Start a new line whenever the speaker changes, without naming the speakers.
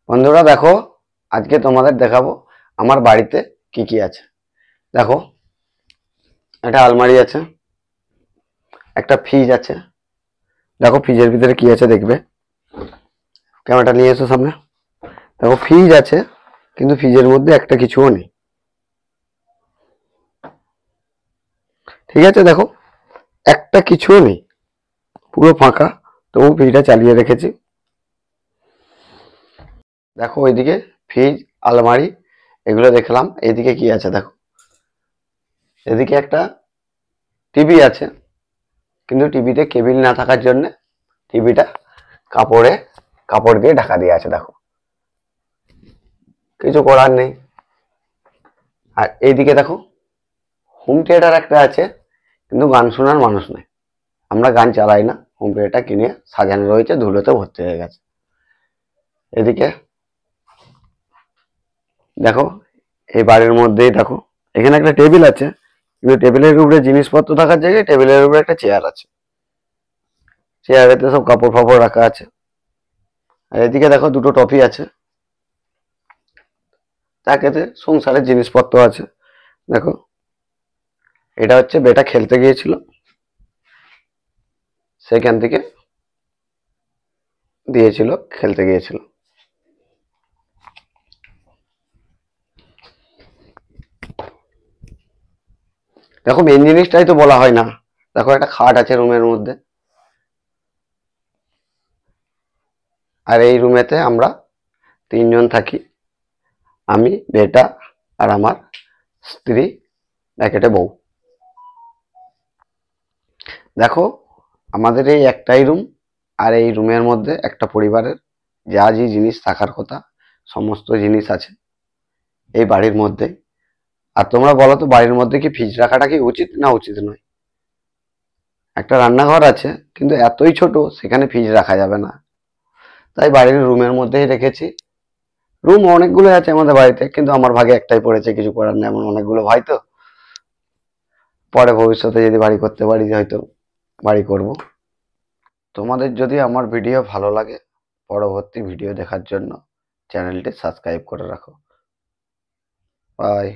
বন্ধুরা দেখো, আজকে তোমাদের দেখাবো আমার বাড়িতে কি কি আছে। দেখো, একটা আলমারি আছে, একটা ফ্রিজ আছে। দেখো ফ্রিজের ভিতরে কি আছে দেখবে। ক্যামেরাটা নিয়ে এসো সামনে। দেখো ফ্রিজ আছে, কিন্তু ফ্রিজের মধ্যে একটা কিছুও নেই। ঠিক আছে, দেখো একটা কিছুও নেই, পুরো ফাঁকা। তবু ফ্রিজটা চালিয়ে রেখেছি। দেখো ওইদিকে ফ্রিজ, আলমারি এগুলো দেখলাম। এইদিকে কি আছে দেখো, এদিকে একটা টিভি আছে, কিন্তু টিভিতে কেবিল না থাকার জন্য টিভিটা কাপড় দিয়ে ঢাকা দিয়ে আছে। দেখো, কিছু করার নেই। আর এইদিকে দেখো হোম থিয়েটার একটা আছে, কিন্তু গান শোনার মানুষ নেই। আমরা গান চালাই না, হোম থিয়েটার কিনে সাজানো রয়েছে, ধুলোতে ভর্তি হয়ে গেছে। এদিকে দেখো, এই বাড়ির মধ্যেই দেখো, এখানে একটা টেবিল আছে, কিন্তু টেবিলের উপরে জিনিসপত্র থাকার জায়গায় টেবিলের উপরে একটা চেয়ার আছে। চেয়ারেতে সব কাপড় ফাপড় রাখা আছে। আর এদিকে দেখো দুটো টপি আছে, তাকেতে সংসারের জিনিসপত্র আছে। দেখো, এটা হচ্ছে বেটা খেলতে গিয়েছিল, সেখান থেকে দিয়েছিল, খেলতে গিয়েছিল। দেখো মেন জিনিসটাই তো বলা হয় না। দেখো একটা খাট আছে রুমের মধ্যে, আর এই রুমেতে আমরা তিনজন থাকি। আমি, বেটা, আর আমার স্ত্রী, ব্যাকেটে বউ। দেখো, আমাদের এই একটাই রুম, আর এই রুমের মধ্যে একটা পরিবারের যা যে জিনিস থাকার কথা সমস্ত জিনিস আছে এই বাড়ির মধ্যে। আর তোমরা বলো তো, বাড়ির মধ্যে কি ফ্রিজ রাখাটা কি উচিত না উচিত নয়? একটা রান্নাঘর আছে, কিন্তু এতই ছোট, সেখানে ফ্রিজ রাখা যাবে না। তাই বাড়ির রুমের মধ্যেই রেখেছি। রুম অনেকগুলো আছে আমাদের বাড়িতে, কিন্তু আমার ভাগে একটাই পড়েছে, কিছু করার নেই। এমন অনেকগুলো ভাই তো, পরে ভবিষ্যতে যদি বাড়ি করতে পারি হয়তো বাড়ি করব। তোমাদের যদি আমার ভিডিও ভালো লাগে, পরবর্তী ভিডিও দেখার জন্য চ্যানেলটি সাবস্ক্রাইব করে রাখো। বাই।